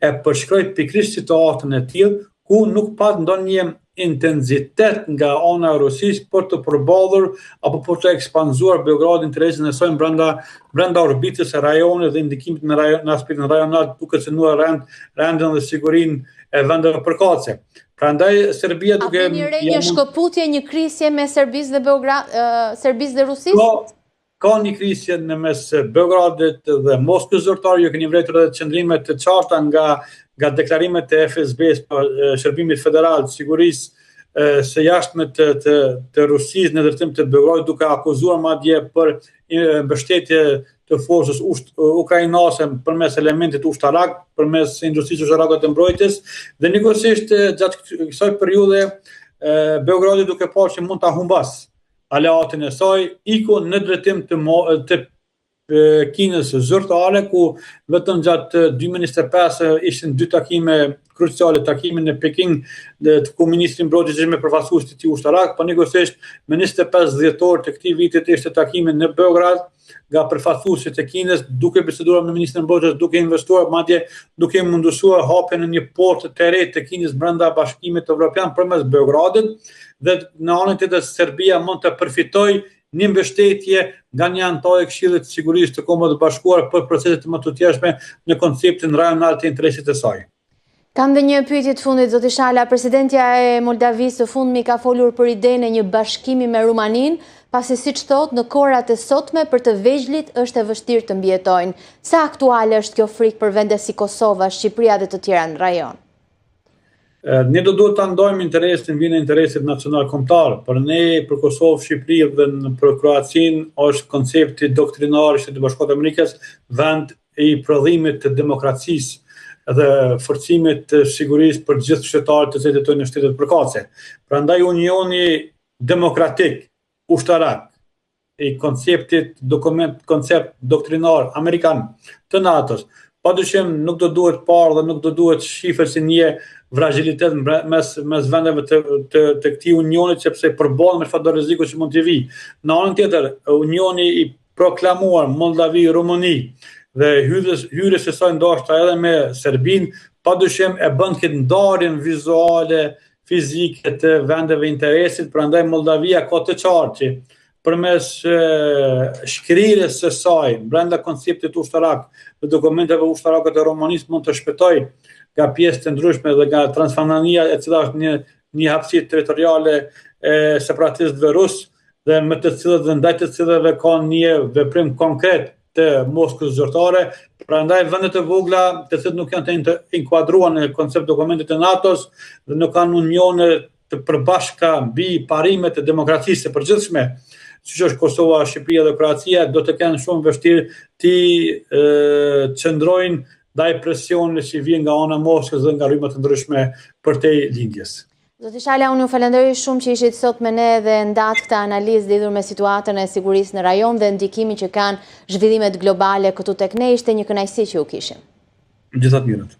e përshkroi pikërisht situatën e tillë ku nuk pat ndonjë intensitet nga ana e Rusisë për të përballur apo për të ekspanzuar Beogradi interesin e saj brenda orbitës së rajonit dhe ndikimit në aspektin rajonal, duke cënuar rendin dhe sigurinë e vendeve përkatëse. Prandaj Serbia duke një shkëputje, një krisje me Serbisë dhe Rusisë? Ka një krisje në mes Beogradit dhe Moskës zyrtar, ju keni vërtetë edhe qëndrimet të qarta nga deklarimet e FSB-s për Shërbimit Federal të Sigurisë së jashtme të Rusisë në drejtim të Beogradit, duke akuzuar madje për mbështetje të forcës ukrainase përmes elementit ushtarak, përmes industrisë ushtarake të mbrojtjes, dhe njëkohësisht gjatë kësaj periudhe Beogradi duke parë që mund ta humbas aleatin e saj, iku në drejtim të Kinës zyrtare, ku vetëm gjatë 2025 ishin 2 takime kruciale, takimin në Peking ku ministri mbrojtjes ishte me përfaqësuesit e tij ushtarak, po njëkohësisht në 25 dhjetor të këtij viti ishte takimi në Beograd nga përfaqësuesit e Kinës, duke biseduar me ministrin e mbrojtjes, duke investuar, madje duke mundësuar hapjen e një porte të re të Kinës brenda Bashkimit Evropian përmes Beogradit, dhe në anën tjetër Serbia mund të përfitojë një mbështetje nga një antar e Këshillit të Sigurisë të Kombeve të Bashkuara për proceset më të tjershme në konceptin rajonal të interesit të saj. Kam dhe një pyetje të fundit, zoti Shala. Presidentja e Moldavisë së fundmi ka folur për idenë e një bashkimi me Rumaninë, pasi siç thotë në kohërat e sotme për të vegjëlit është e vështirë të mbijetojnë. Sa aktuale është kjo frikë për vende si Kosova, Shqipëria dhe të tjera në rajon? Ne do duhet të ndojmë interesin vinë interesit nacional kombëtar. Për ne, për Kosovë, Shqipëri dhe për Kroacinë është koncepti doktrinar i Shtetit Bashkuar të Amerikës vend i prodhimit të demokracisë dhe forcimit të sigurisë për gjithë qytetarët të cilët jetojnë në shtetet përkatëse. Prandaj Unioni Demokratik Ushtarak i koncept doktrinar amerikan të NATO-s, padyshim nuk do duhet parë dhe nuk do duhet shifër si një fragilitet mes vendeve të këtij unionit, sepse përballen me çfarëdo rreziku që mund të vijë. Në anën tjetër, unioni i proklamuar Moldavi, Rumani dhe hyrjes së saj ndoshta edhe me Serbinë, padyshim e bën këtë ndarjen vizuale, fizike të vendeve interesit, prandaj Moldavia ka të qartë që përmes shkrirjes së saj brenda konceptit ushtarak dhe dokumenteve ushtarake të Romanisë mund të shpëtojë nga pjesë të ndryshme dhe nga Transfernania, e cila është një hapësirë territoriale e separatistëve rusë, dhe me të cilët dhe ndaj të cilëve ka një veprim konkret të Moskës zyrtare. Prandaj vendet e vogla të cilët nuk janë të inkuadruar në koncept dokumentit të NATO-s dhe nuk kanë unione të përbashkëta mbi parimet e demokracisë së përgjithshme, siç është Kosova, Shqipëria dhe Kroacia, do të kenë shumë vështirë të qëndrojnë ndaj presionit që vjen nga ana e Moskës dhe nga rrymë të ndryshme përtej lindjes. Zoti Shala, unë ju falenderoj shumë që ishit sot me ne dhe ndat këtë analizë lidhur me situatën e sigurisë në rajon dhe ndikimin që kanë zhvillimet globale këtu tek ne. Ishte një kënaqësi që ju kishim. Gjithatë mirët.